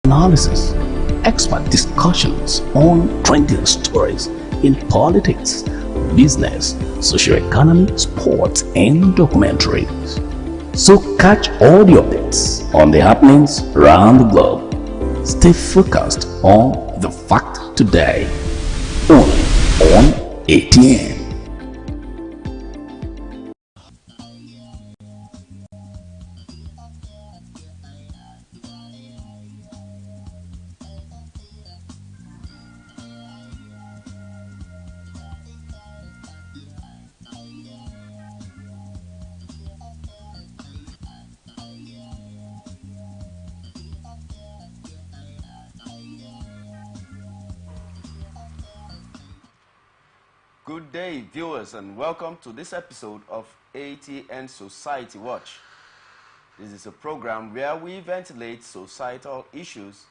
analysis, expert discussions on trending stories in politics, business, socio-economy, sports, and documentaries. So catch all the updates on the happenings around the globe. Stay focused on the fact today, only on ATN. Good day, viewers, and welcome to this episode of ATN Society Watch. This is a program where we ventilate societal issues,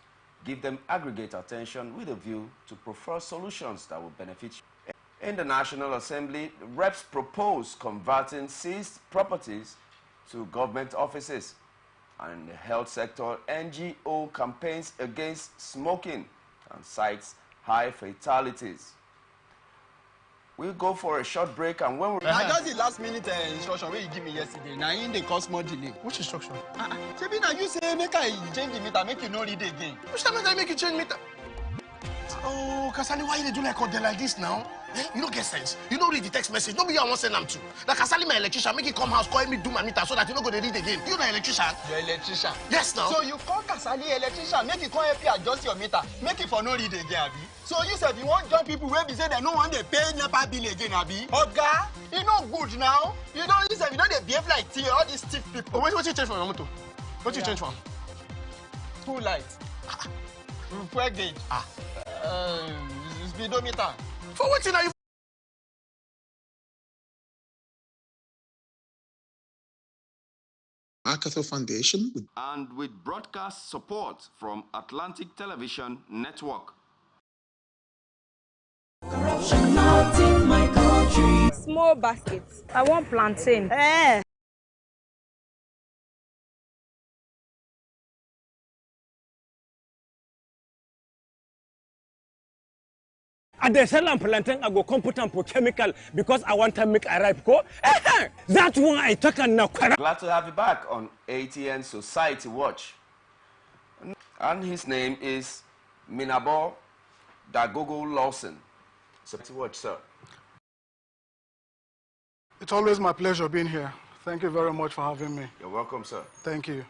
give them aggregate attention with a view to prefer solutions that will benefit you. In the National Assembly, reps propose converting seized properties to government offices. And in the health sector, NGO campaigns against smoking and cites high fatalities. We'll go for a short break, and when we I got the last minute instruction where you give me yesterday. Now in the cause more delay. Which instruction? Maybe now you say make I change the meter, make you no read again. Which time I make you change meter? Oh, Kasali, why you do like all day like this now? Eh? You don't get sense. You don't read the text message. Nobody I want send them to. Like Kasali, my electrician, make it come house, call me do my meter so that you don't go to read again. You the electrician? Your electrician? Yes, now. So you call Kasali electrician, make it come help you adjust your meter, make it for no read again, Abi. So you said you want young people where be say they no want they pay NEPA bill again, Abi. Oga, you know good now. You don't use you know they behave like tea, all these stiff people. Oh, what you change for your motor? What you change for? Two lights. Repair gauge. Speedometer. For what are you? Arkansas Foundation and with broadcast support from Atlantic Television Network. Corruption not in my country. Small baskets. I want plantain. I dey sell am plantain, I go come put am for chemical because I want to make a ripe go. That's why I talk and now. Glad to have you back on ATN Society Watch. And his name is Minabo Dagogo Lawson. Society Watch, sir. It's always my pleasure being here. Thank you very much for having me. You're welcome, sir. Thank you.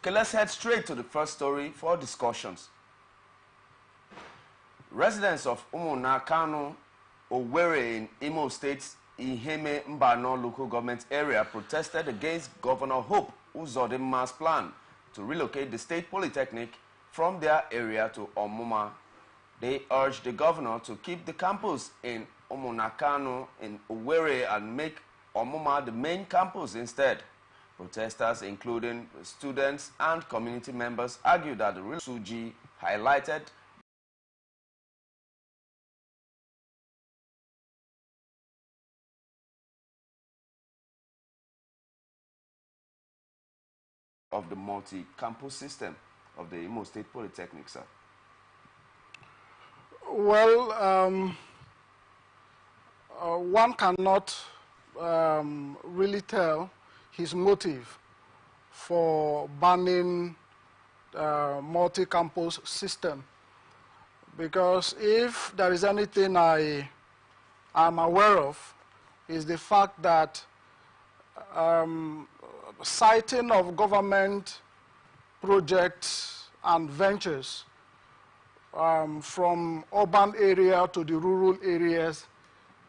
Okay, let's head straight to the first story for discussions. Residents of Umunakano, Owerri in Imo State's Iheme Mbano local government area protested against Governor Hope Uzodimma's plan to relocate the state polytechnic from their area to Omuma. They urged the governor to keep the campus in Umunakano in Owerri and make Omuma the main campus instead. Protesters, including students and community members, argued that the real Suji highlighted of the multi-campus system of the Imo State Polytechnic, sir? Well, one cannot really tell his motive for banning multi-campus system, because if there is anything I am aware of is the fact that citing of government projects and ventures from urban area to the rural areas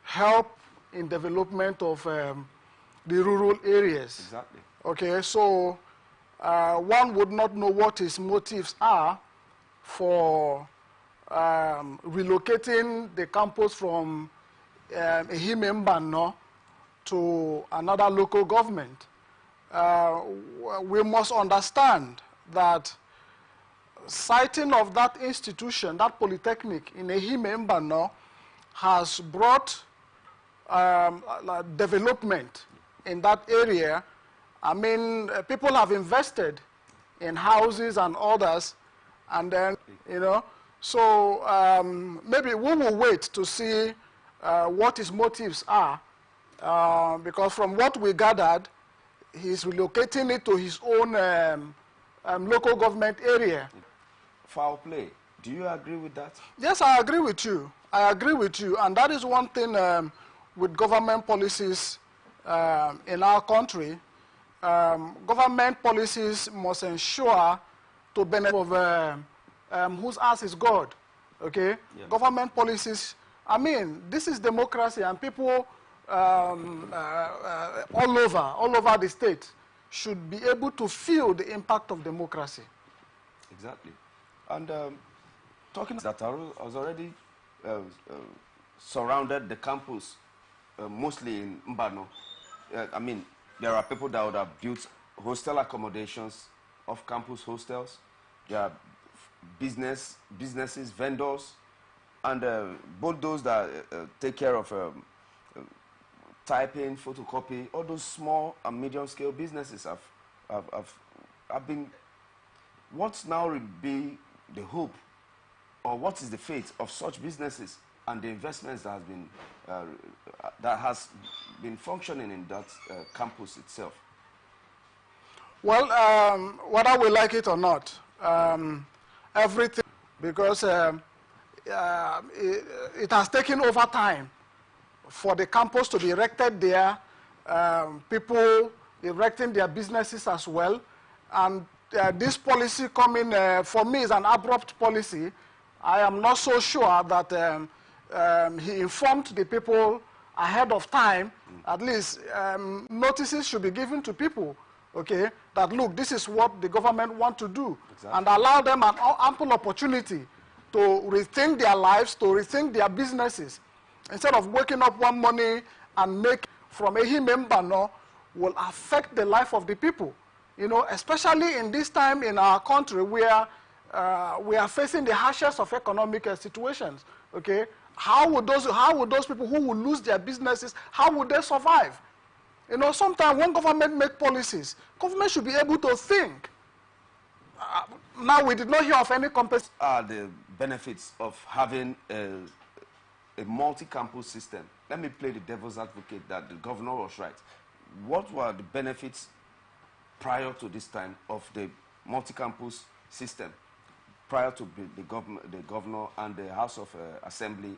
help in development of the rural areas. Exactly. Okay, so one would not know what his motives are for relocating the campus from Ehime Mbano to another local government. We must understand that siting of that institution, that polytechnic in Ehime Mbano, has brought development in that area. I mean, people have invested in houses and others, and then, you know, so maybe we will wait to see what his motives are, because from what we gathered, he's relocating it to his own local government area. Foul play. Do you agree with that? Yes, I agree with you. I agree with you, and that is one thing with government policies in our country. Government policies must ensure to benefit of whose ass is God, okay? Yeah. Government policies, I mean, this is democracy, and people all over the state should be able to feel the impact of democracy. Exactly. And talking that has already surrounded the campus, mostly in Mbano. I mean, there are people that would have built hostel accommodations, off-campus hostels. There are businesses, vendors, and both those that take care of typing, photocopy, all those small and medium-scale businesses have been. What's now will be the hope, or what is the fate of such businesses and the investments that has been functioning in that campus itself? Well, whether we like it or not, everything, because it has taken over time for the campus to be erected there, people erecting their businesses as well, and this policy coming, for me, is an abrupt policy. I am not so sure that he informed the people ahead of time. At least notices should be given to people, okay, that look, this is what the government want to do, and allow them an ample opportunity to rethink their lives, to rethink their businesses. Instead of waking up one morning and make from a Mbano will affect the life of the people. You know, especially in this time in our country where we are facing the harshest of economic situations, okay? How would those people who will lose their businesses, how would they survive? You know, sometimes when government make policies, government should be able to think. Now, we did not hear of any compensation. The benefits of having a multi-campus system. Let me play the devil's advocate that the governor was right. What were the benefits prior to this time of the multi-campus system, prior to the governor and the House of Assembly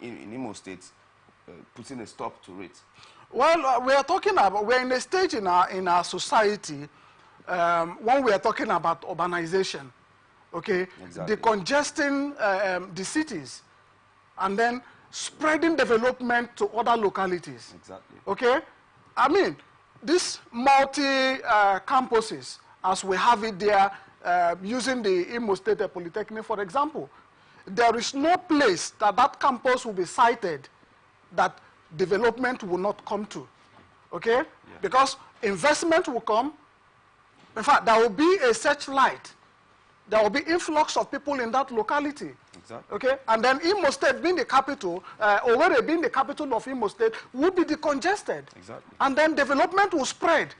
in Imo State putting a stop to it? Well, we're in a stage in our society when we are talking about urbanization, okay? Exactly. Decongesting the cities and then spreading development to other localities. Exactly. Okay? I mean, these multi-campuses, as we have it there, using the Imo State Polytechnic, for example, there is no place that campus will be cited that development will not come to, okay? Yeah. Because investment will come. In fact, there will be a searchlight. There will be influx of people in that locality. Exactly. Okay? And then Imo State being the capital, Owerri being the capital of Imo State, will be decongested. Exactly. And then development will spread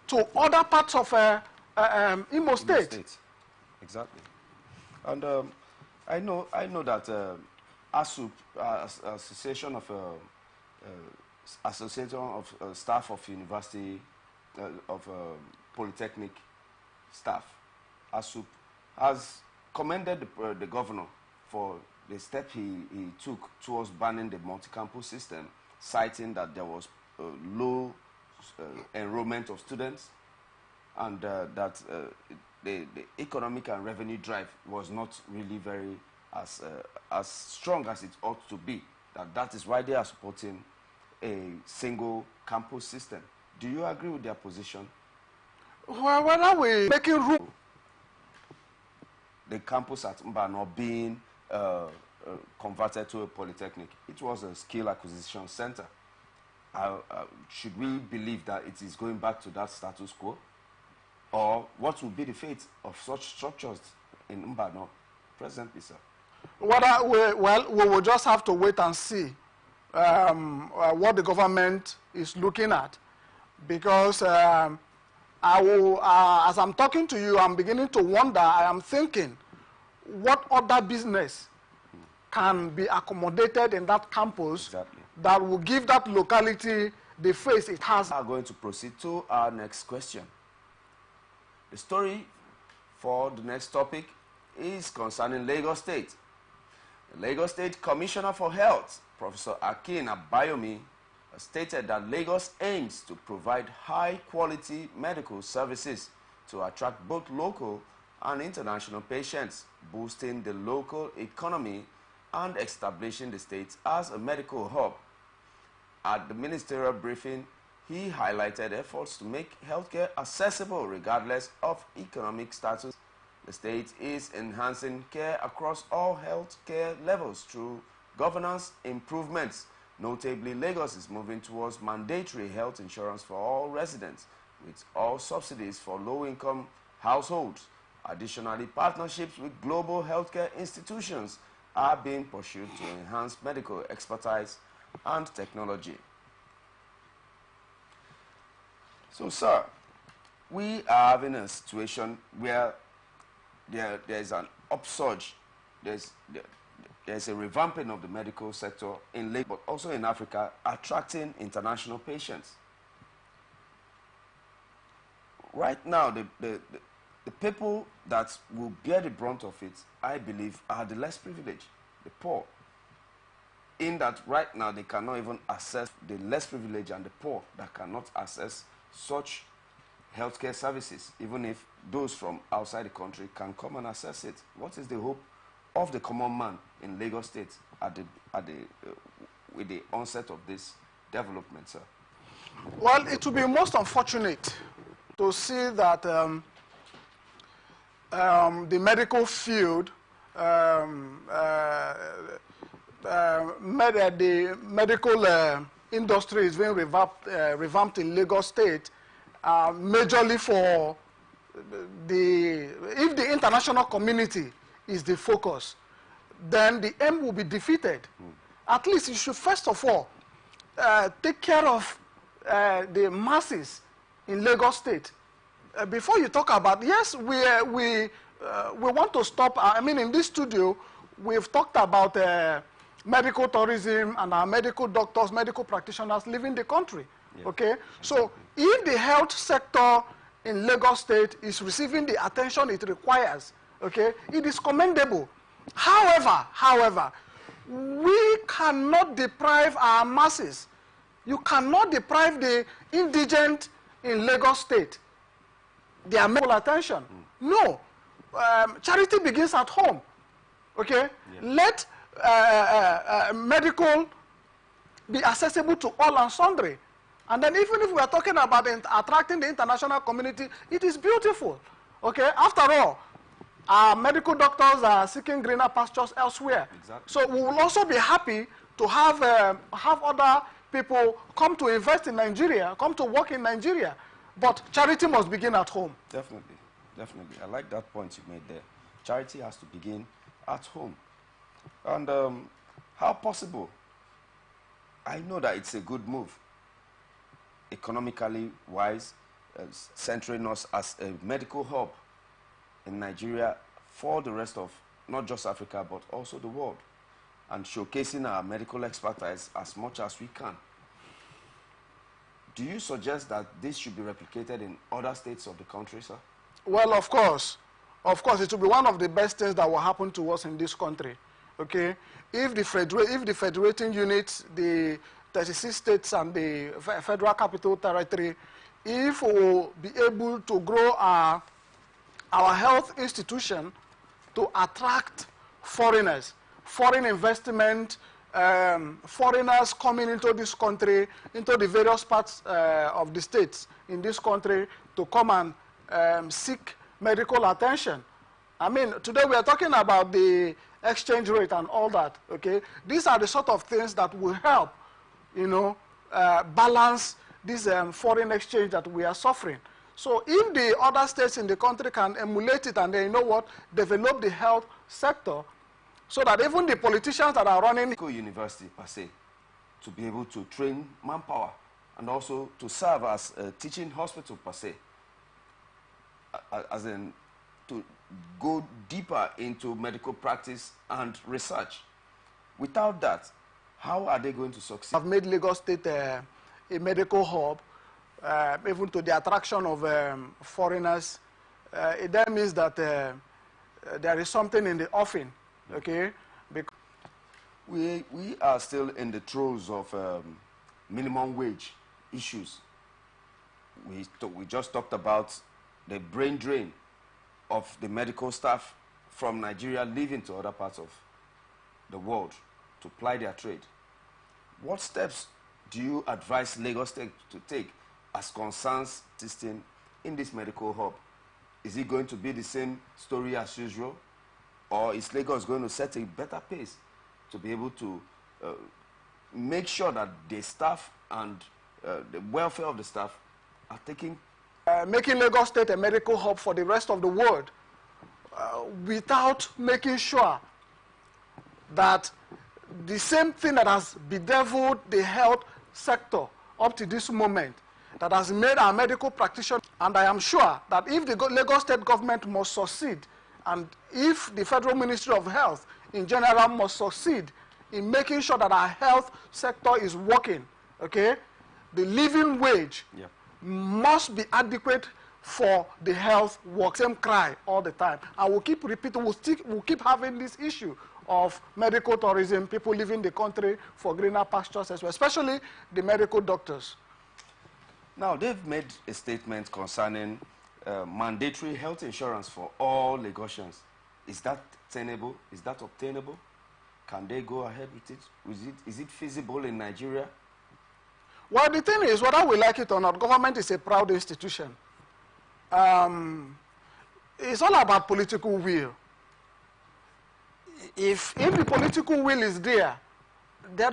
to other parts of Imo State. Exactly. And I know that ASUP, Association of Staff of University of Polytechnic Staff, ASUP, has commended the governor for the step he took towards banning the multi-campus system, citing that there was low enrollment of students and that the economic and revenue drive was not really very as strong as it ought to be. That is why they are supporting a single campus system. Do you agree with their position? Well, when are we making room? The campus at Mbano being converted to a polytechnic. It was a skill acquisition center. Should we believe that it is going back to that status quo? Or what will be the fate of such structures in Mbano presently, sir? Well, we will just have to wait and see what the government is looking at. Because I will, as I'm talking to you, I'm beginning to wonder, I am thinking, what other business can be accommodated in that campus that will give that locality the face it has. We are going to proceed to our next question. The story for the next topic is concerning Lagos State. The Lagos State Commissioner for Health, Professor Akin Abayomi, has stated that Lagos aims to provide high-quality medical services to attract both local and international patients, boosting the local economy and establishing the state as a medical hub. At the ministerial briefing, he highlighted efforts to make healthcare accessible regardless of economic status. The state is enhancing care across all healthcare levels through governance improvements. Notably, Lagos is moving towards mandatory health insurance for all residents, with all subsidies for low-income households. Additionally, partnerships with global healthcare institutions are being pursued to enhance medical expertise and technology. So, sir, we are having a situation where there's an upsurge, there's a revamping of the medical sector in Lagos, but also in Africa, attracting international patients. Right now, the people that will bear the brunt of it, I believe, are the less privileged, the poor. In that right now, they cannot even access, the less privileged and the poor that cannot access such healthcare services, even if those from outside the country can come and access it. What is the hope of the common man in Lagos State with the onset of this development, sir? Well, it will be most unfortunate to see that the medical field, the medical industry is being revamped in Lagos State, majorly for if the international community is the focus, then the aim will be defeated. At least you should first of all take care of the masses in Lagos State. Before you talk about, yes, we want to stop, I mean, in this studio, we've talked about medical tourism and our medical doctors, medical practitioners leaving the country, okay? So if the health sector in Lagos State is receiving the attention it requires, okay, it is commendable. However, we cannot deprive our masses. You cannot deprive the indigent in Lagos State their medical attention. No. Charity begins at home. Okay? Let medical be accessible to all and sundry. And then even if we are talking about attracting the international community, it is beautiful. Okay? After all, our medical doctors are seeking greener pastures elsewhere. Exactly. So we will also be happy to have other people come to invest in Nigeria, come to work in Nigeria. But charity must begin at home. Definitely, definitely. I like that point you made there. Charity has to begin at home. And how possible? I know that it's a good move, economically wise, centering us as a medical hub in Nigeria for the rest of not just Africa, but also the world, and showcasing our medical expertise as much as we can. Do you suggest that this should be replicated in other states of the country, sir? Well, of course. Of course, it will be one of the best things that will happen to us in this country. Okay? If the federating units, the 36 states and the Federal Capital Territory, if we will be able to grow our health institution to attract foreigners, foreign investment, foreigners coming into this country, into the various parts of the states in this country to come and seek medical attention. I mean, today we are talking about the exchange rate and all that, okay? These are the sort of things that will help, you know, balance this foreign exchange that we are suffering. So if the other states in the country can emulate it and then, you know what, develop the health sector, so that even the politicians that are running university per se, to be able to train manpower and also to serve as a teaching hospital per se, as in to go deeper into medical practice and research. Without that, how are they going to succeed? I've made Lagos State a medical hub, even to the attraction of foreigners. It then means that there is something in the offing, okay? We are still in the throes of minimum wage issues. We just talked about the brain drain of the medical staff from Nigeria leaving to other parts of the world to ply their trade. What steps do you advise Lagos State to take as concerns existing in this medical hub? Is it going to be the same story as usual, or is Lagos going to set a better pace to be able to make sure that the staff and the welfare of the staff are taking? Making Lagos State a medical hub for the rest of the world without making sure that the same thing that has bedeviled the health sector up to this moment, that has made our medical practitioners, and I am sure that if the Lagos State government must succeed, and if the Federal Ministry of Health in general must succeed in making sure that our health sector is working, okay, the living wage must be adequate for the health work. Same cry all the time. And we'll keep repeating, we'll keep having this issue of medical tourism, people leaving the country for greener pastures as well, especially the medical doctors. Now, they've made a statement concerning mandatory health insurance for all Lagosians. Is that tenable? Is that obtainable? Can they go ahead with it? Is it feasible in Nigeria? Well, the thing is, whether we like it or not, government is a proud institution. It's all about political will. If the political will is there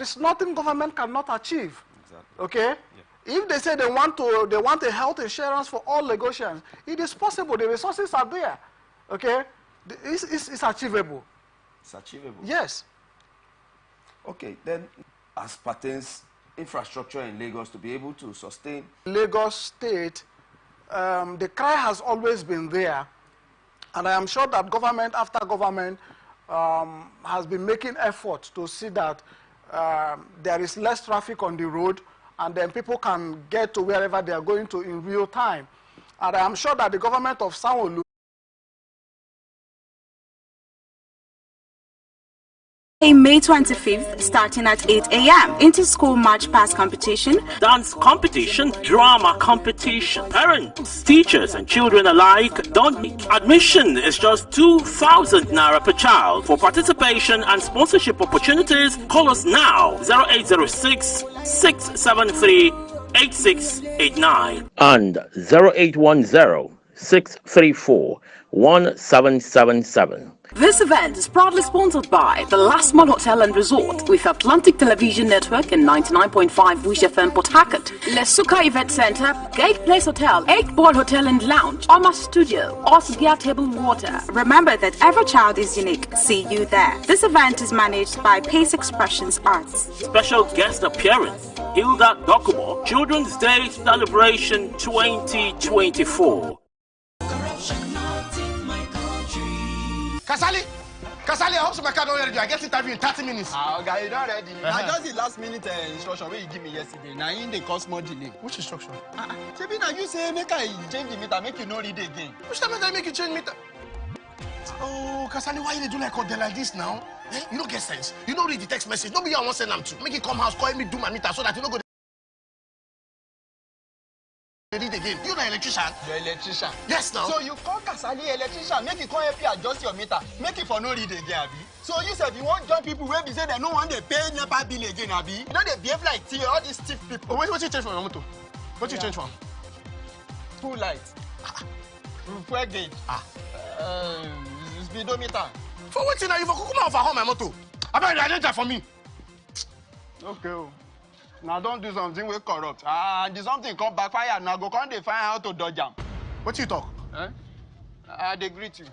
is nothing government cannot achieve. Exactly. Okay? Yeah. If they say they want a health insurance for all Lagosians, it is possible. The resources are there. Okay? It's achievable. It's achievable. Yes. Okay, then as pertains infrastructure in Lagos to be able to sustain Lagos State, the cry has always been there, and I am sure that government after government has been making efforts to see that there is less traffic on the road, and then people can get to wherever they are going to in real time. And I am sure that the government of Sanwo-Olu May 25th, starting at 8 a.m. Inter-school march past competition, dance competition, drama competition. Parents, teachers, and children alike don't need. Admission is just 2,000 naira per child. For participation and sponsorship opportunities, call us now 0806 673 8689 and 0810 634 1777. This event is proudly sponsored by the Last Mall Hotel and Resort with Atlantic Television Network and 99.5 Wish FM Port Harcourt, Lesuka Event Center, Gate Place Hotel, 8 Ball Hotel and Lounge, Oma Studio, Osbia Table Water. Remember that every child is unique. See you there. This event is managed by Pace Expressions Arts. Special guest appearance, Hilda Dokubo, Children's Day Celebration 2024. Kasali, I hope my car don't ready. I get interview in 30 minutes. Okay, you don't ready. I just the last minute instruction where you give me yesterday. Now in the cause more delay. Which instruction? Shebi now you say make I change the meter, make you no read again. Which time I make you change meter? Oh, Kasali, why you do like this now? You don't get sense. You don't read the text message. Nobody I want send them to. Make it come house, call me, do my meter so that you don't go. Read again. You're an electrician. You're electrician. Yes, now. So you call Kasali electrician, make it come help you adjust your meter, make it for no read again, Abi. So you said you want join people where be say they no want they pay NEPA bill again, Abi. You know they behave like all these stiff people. Oh, what you change from your motor? What you change from? Two lights. Fuel gauge. Speedometer. For what now? You for come over home my motor. I better identify for me. Okay. Now don't do something we corrupt. And something come backfire. Now go come they find how to dodge them. What you talk? They greet you.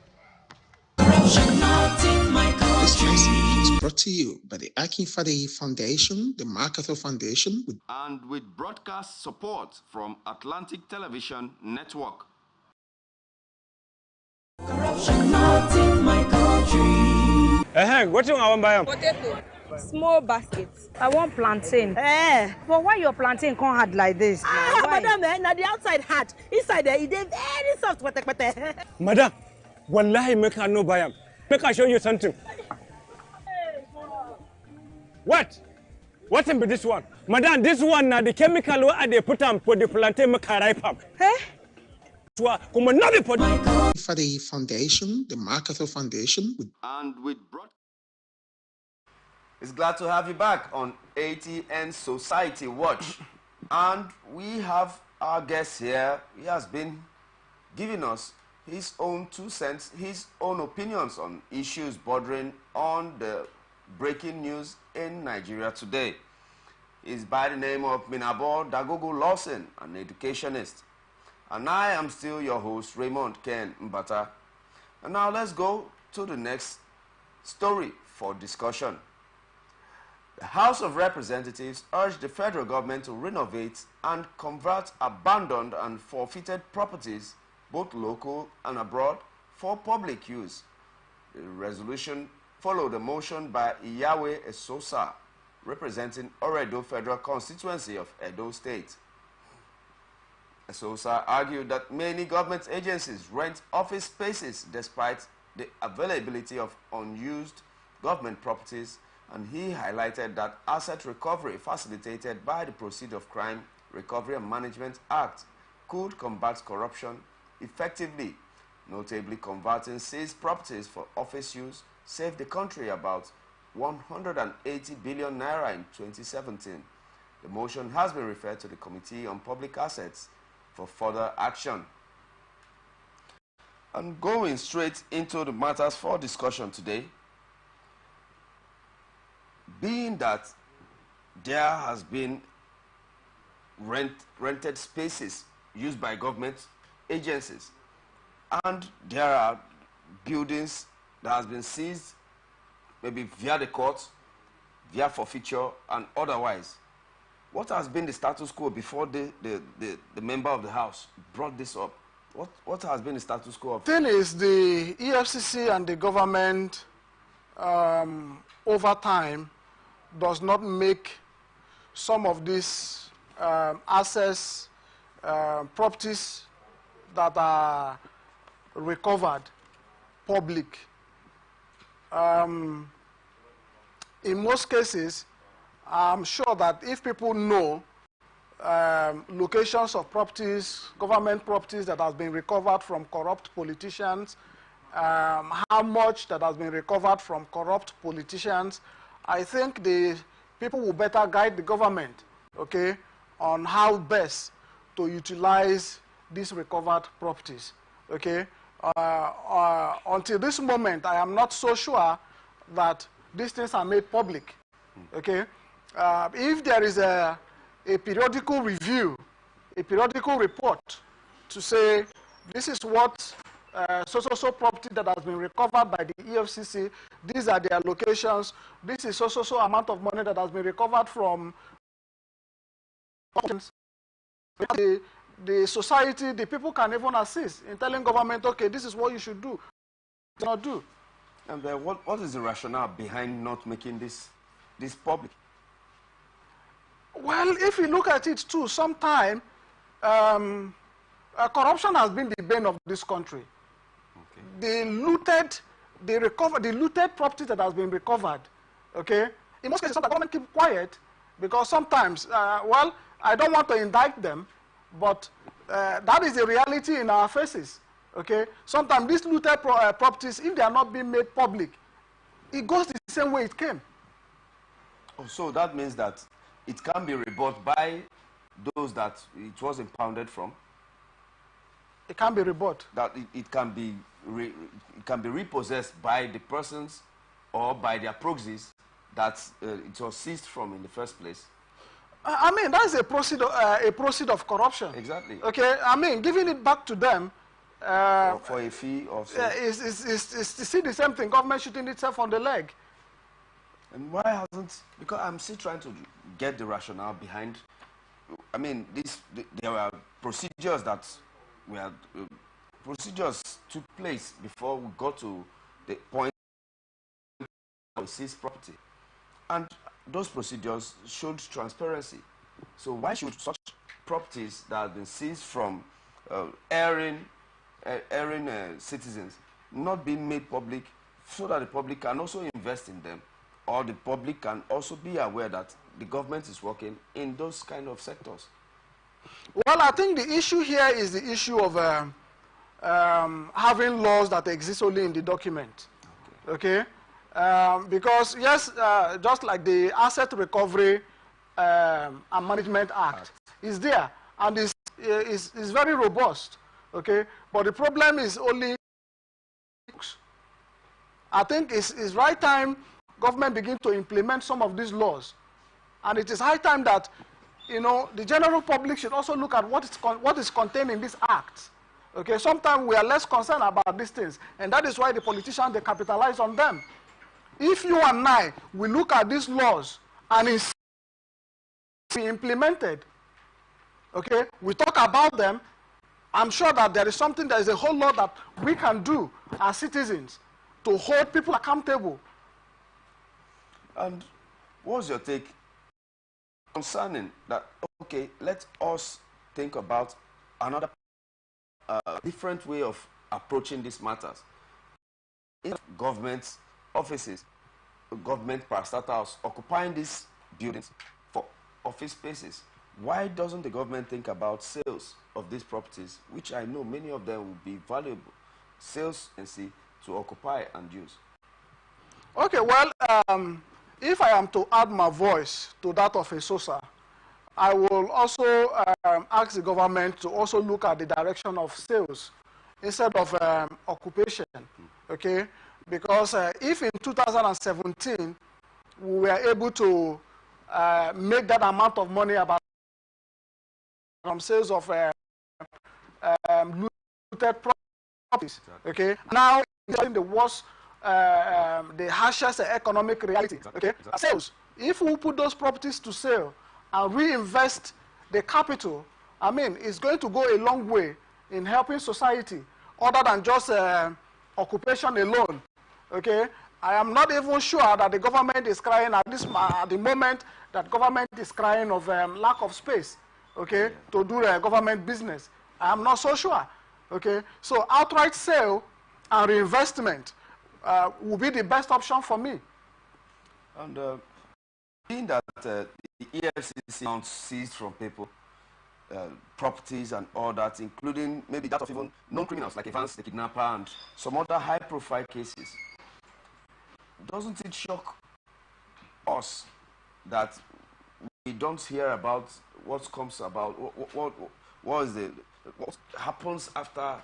Corruption not in my This country. message is brought to you by the Akinfade Foundation, the Marketer Foundation, and with broadcast support from Atlantic Television Network. Corruption not in my country. What you want to buy? Potato. Small baskets. I want plantain. But why your plantain can't hard like this? Madam, now the outside hard. Inside there, it is very soft. Madam, wallahi make her no buy am. Make her show you something. What? What in be this one? Madam, this one now the chemical what they put on for the plantain make her ripe up. For the foundation, the Marketer Foundation. And with it's glad to have you back on ATN Society Watch. And we have our guest here. He has been giving us his own 2 cents, his own opinions on issues bordering on the breaking news in Nigeria today. He's by the name of Minabo Dagogo Lawson, an educationist. And I am still your host, Raymond Ken Mbata. And now let's go to the next story for discussion. The House of Representatives urged the federal government to renovate and convert abandoned and forfeited properties, both local and abroad, for public use. The resolution followed a motion by Iyawe Esosa, representing Oredo Federal Constituency of Edo State. Esosa argued that many government agencies rent office spaces despite the availability of unused government properties, and he highlighted that asset recovery facilitated by the Proceeds of Crime Recovery and Management Act could combat corruption effectively. Notably, converting seized properties for office use saved the country about 180 billion naira in 2017. The motion has been referred to the Committee on Public Assets for further action. And going straight into the matters for discussion today, being that there has been rented spaces used by government agencies, and there are buildings that has been seized, maybe via the courts, via forfeiture, and otherwise. What has been the status quo before the member of the House brought this up? What has been the status quo of? The thing is, the EFCC and the government over time does not make some of these assets, properties that are recovered public. In most cases, I'm sure that if people know locations of properties, government properties that has been recovered from corrupt politicians, how much that has been recovered from corrupt politicians, I think the people will better guide the government, okay, on how best to utilize these recovered properties, okay. Until this moment, I am not so sure that these things are made public, okay. If there is a periodical review, a periodical report to say this is what so property that has been recovered by the EFCC, these are their locations, this is so amount of money that has been recovered from the society, the people can even assist in telling government, okay, this is what you should do, not do. And what is the rationale behind not making this public? Well, if you look at it too, sometimes corruption has been the bane of this country. Okay. The looted property that has been recovered, okay? In most cases, the government keep quiet because sometimes, well, I don't want to indict them, but that is the reality in our faces, okay? Sometimes these looted properties, if they are not being made public, it goes the same way it came. Oh, so that means that it can be rebought by those that it was impounded from? It can be rebought. That it can be repossessed by the persons or by their proxies that it was seized from in the first place? I mean, that's a proceed of corruption. Exactly. Okay, I mean, giving it back to them for a fee or so. Is to see the same thing, government shooting itself on the leg. And why hasn't, because I'm still trying to get the rationale behind, I mean, there were procedures that were procedures took place before we got to the point of seize property. And those procedures showed transparency. So why should such properties that have been seized from erring citizens not be made public so that the public can also invest in them, or the public can also be aware that the government is working in those kind of sectors? Well, I think the issue here is the issue of having laws that exist only in the document. Okay? Because, yes, just like the Asset Recovery and Management Act is there, and is very robust. Okay? But the problem is only, I think it's right time government begin to implement some of these laws. And it is high time that, you know, the general public should also look at what is contained in these acts. Okay, sometimes we are less concerned about these things, and that is why the politicians, they capitalize on them. If you and I, we look at these laws and it's implemented, okay, we talk about them, I'm sure that there is something, there is a whole lot that we can do as citizens to hold people accountable. And what's your take concerning that? Okay, let us think about another different way of approaching these matters. In government offices, government parastatals occupying these buildings for office spaces, why doesn't the government think about sales of these properties, which I know many of them will be valuable, sales and see to occupy and use? Okay, well, if I am to add my voice to that of a SOSA, I will also ask the government to also look at the direction of sales instead of occupation, okay? Because if in 2017 we were able to make that amount of money about from sales of looted properties, okay? Now, in the worst, the harshest economic reality, okay? Sales. If we put those properties to sale and reinvest the capital, I mean, it's going to go a long way in helping society, other than just occupation alone, okay? I am not even sure that the government is crying at the moment that government is crying of lack of space, okay, to do government business. I am not so sure, okay? So outright sale and reinvestment will be the best option for me. And being that the EFCC now seized from people properties and all that, including maybe that of even non-criminals like Evans, the kidnapper, and some other high-profile cases, doesn't it shock us that we don't hear about what comes about, what happens after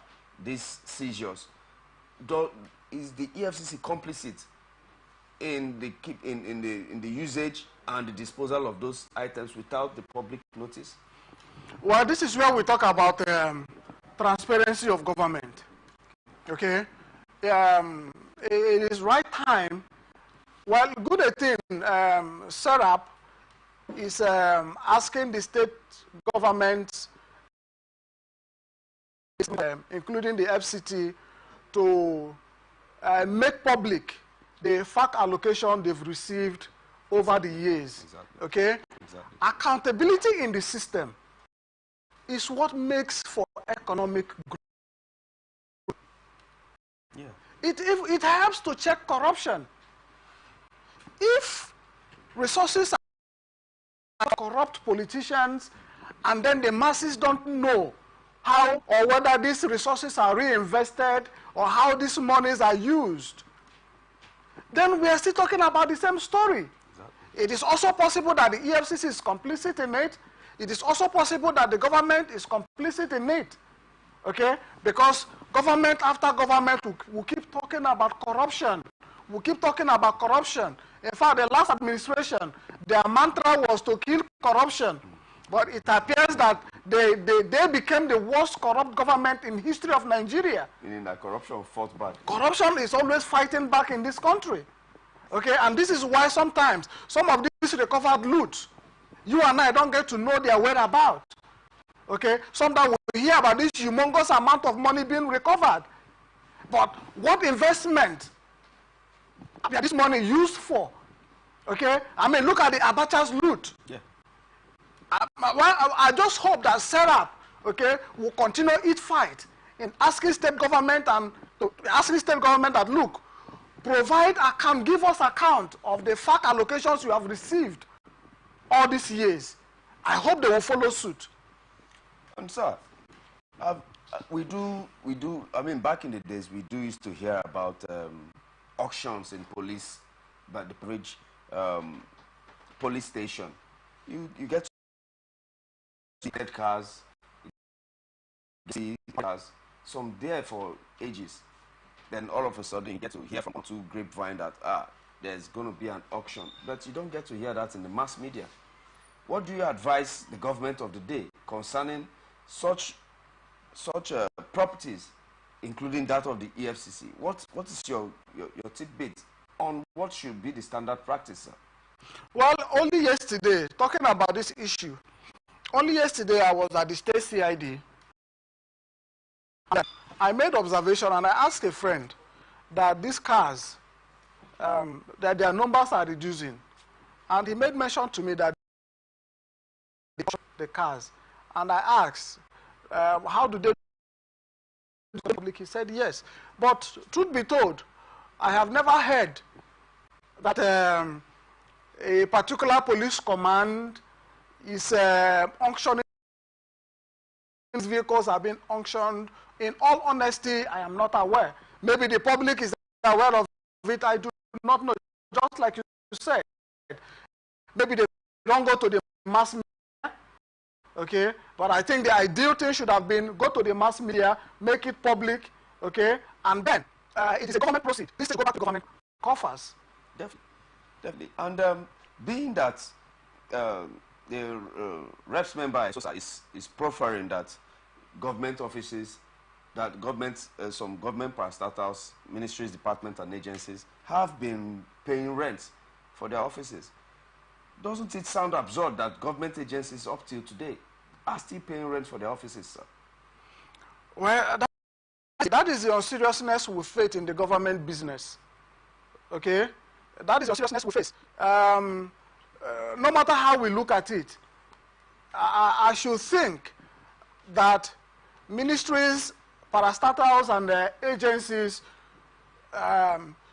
these seizures? Is the EFCC complicit in the usage and the disposal of those items without the public notice? Well, this is where we talk about transparency of government. Okay, it is right time. Well, good thing SERAP is asking the state governments, including the FCT, to make public the FAC allocation they've received over the years. Exactly. Okay? Exactly. Accountability in the system is what makes for economic growth. Yeah. It helps to check corruption. If resources are corrupt politicians and then the masses don't know how or whether these resources are reinvested or how these monies are used, then we are still talking about the same story. Exactly. It is also possible that the EFCC is complicit in it. It is also possible that the government is complicit in it. Okay? Because government after government will keep talking about corruption. We keep talking about corruption. In fact, the last administration, their mantra was to kill corruption. But it appears that they became the worst corrupt government in history of Nigeria. Meaning that corruption fought back. Corruption is always fighting back in this country. Okay, and this is why sometimes some of these recovered loot, you and I don't get to know their whereabouts. Okay, sometimes hear about this humongous amount of money being recovered. But what investment are this money used for? Okay? I mean, look at the Abacha's loot. Yeah. I just hope that Serap, okay, will continue its fight in asking state government that, look, provide account, give us account of the FAC allocations you have received all these years. I hope they will follow suit. And sir, we do, I mean, back in the days, we used to hear about auctions in police, but the bridge police station. You get to see dead cars, some there for ages. Then all of a sudden you get to hear from two grapevine that there's going to be an auction, but you don't get to hear that in the mass media. What do you advise the government of the day concerning such properties, including that of the EFCC? What is your tidbit on what should be the standard practice, sir? Well, only yesterday, talking about this issue, only yesterday I was at the state CID. I made observation and I asked a friend that these cars, that their numbers are reducing. And he made mention to me that the cars. And I asked, how do they do the public? He said yes. But truth be told, I have never heard that a particular police command is auctioning vehicles have been auctioned. In all honesty, I am not aware. Maybe the public is aware of it. I do not know. Just like you said, maybe they don't go to the mass media. Okay, but I think the ideal thing should have been go to the mass media, make it public. Okay, and then it is a government proceed. This is go back to government coffers. Definitely. And being that the reps member is proffering that government offices, that government, some government parastatals, ministries, departments, and agencies have been paying rent for their offices. Doesn't it sound absurd that government agencies up till today are still paying rent for their offices, sir? Well, that is the seriousness we face in the government business. Okay? That is the seriousness we face. No matter how we look at it, I should think that ministries, parastatals, and agencies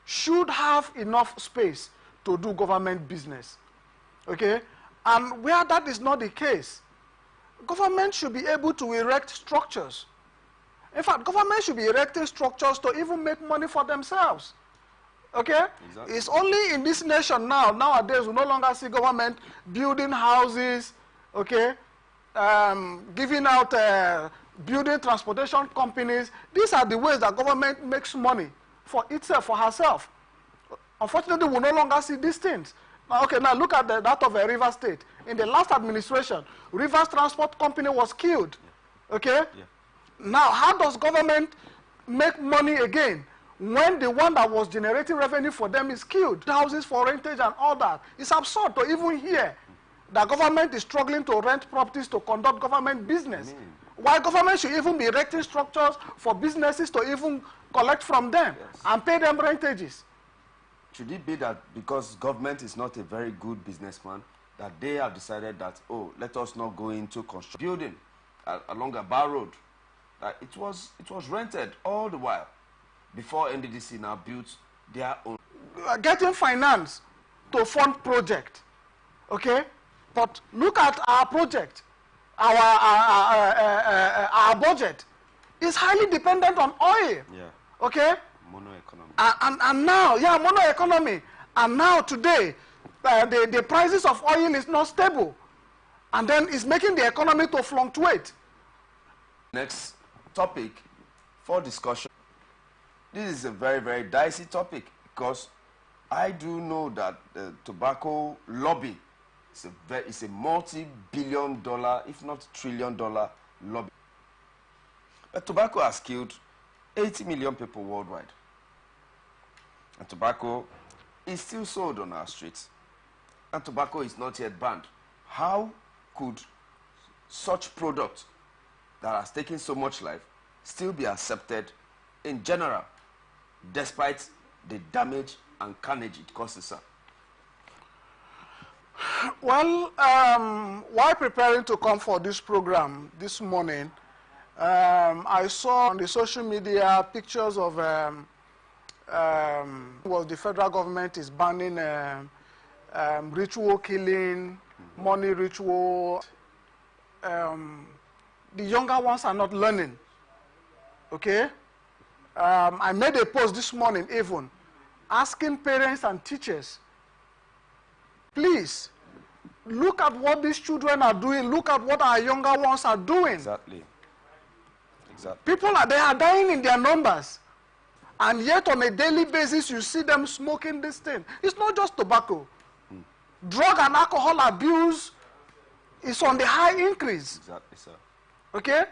should have enough space to do government business. Okay? And where that is not the case, government should be able to erect structures. In fact, government should be erecting structures to even make money for themselves. Okay? Exactly. It's only in this nation nowadays, we no longer see government building houses, okay, giving out, building transportation companies. These are the ways that government makes money for itself, for herself. Unfortunately, we no longer see these things. Now, okay, now look at that of a River State. In the last administration, Rivers Transport Company was killed. Okay? Yeah. Now, how does government make money again when the one that was generating revenue for them is killed? Houses for rentage and all that. It's absurd to even hear that government is struggling to rent properties to conduct government business. Why government should even be erecting structures for businesses to even collect from them and pay them rentages? Should it be that because government is not a very good businessman, that they have decided that, oh, let us not go into construction building along a bar road? It was rented all the while before NDDC now built their own. Getting finance to fund project, okay? But look at our project, our budget is highly dependent on oil. Yeah. Okay? Mono economy. And now, yeah, mono economy. And now today, the prices of oil is not stable. And then it's making the economy to fluctuate. Next topic for discussion. This is a very, very dicey topic because I do know that the tobacco lobby is a multi-billion-dollar, if not trillion-dollar lobby. But tobacco has killed 80 million people worldwide. And tobacco is still sold on our streets. And tobacco is not yet banned. How could such product that has taken so much life still be accepted in general, despite the damage and carnage it causes, sir? Well, while preparing to come for this program this morning, I saw on the social media pictures of well, the federal government is banning ritual killing, money ritual. The younger ones are not learning. Okay? I made a post this morning even asking parents and teachers, please, look at what these children are doing. Look at what our younger ones are doing. Exactly. People they are dying in their numbers. And yet on a daily basis, you see them smoking this thing. It's not just tobacco. Drug and alcohol abuse is on the high increase. Exactly, sir. Okay?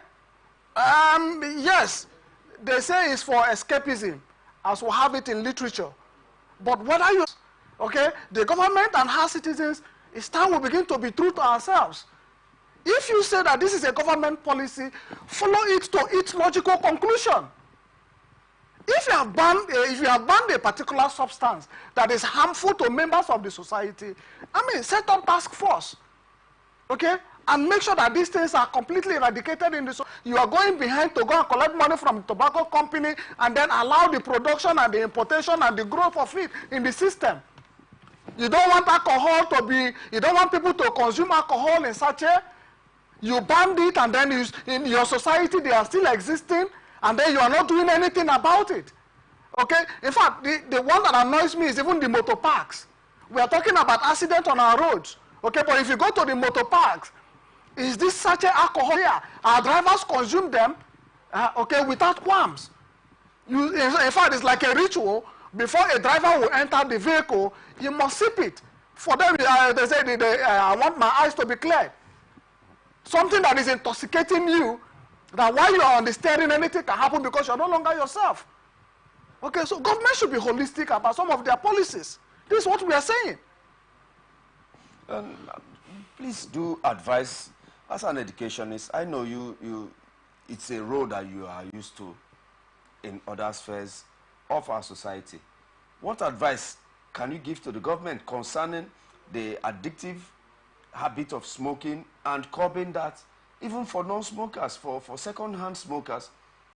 Yes, they say it's for escapism, as we have it in literature. But whether you, okay, the government and our citizens, it's time we begin to be true to ourselves. If you say that this is a government policy, follow it to its logical conclusion. If you have banned a particular substance that is harmful to members of the society, set up task force, okay, and make sure that these things are completely eradicated in the society. You are going behind to go and collect money from the tobacco company and then allow the production and the importation and the growth of it in the system. You don't want alcohol to be, you don't want people to consume alcohol in sachet. You banned it and then in your society they are still existing and then you are not doing anything about it. Okay? In fact, the one that annoys me is even the motor parks. We are talking about accidents on our roads. Okay, but if you go to the motor parks, is this sachet alcohol here? Our drivers consume them, okay, without qualms. In fact, it's like a ritual. Before a driver will enter the vehicle, you must sip it. For them, they say, I want my eyes to be clear. Something that is intoxicating you, that while you are on the steering, anything can happen because you're no longer yourself. Okay, so government should be holistic about some of their policies. This is what we are saying. Please do advise, as an educationist, I know it's a role that you are used to in other spheres of our society. What advice can you give to the government concerning the addictive habit of smoking and curbing that, even for non-smokers, for second-hand smokers,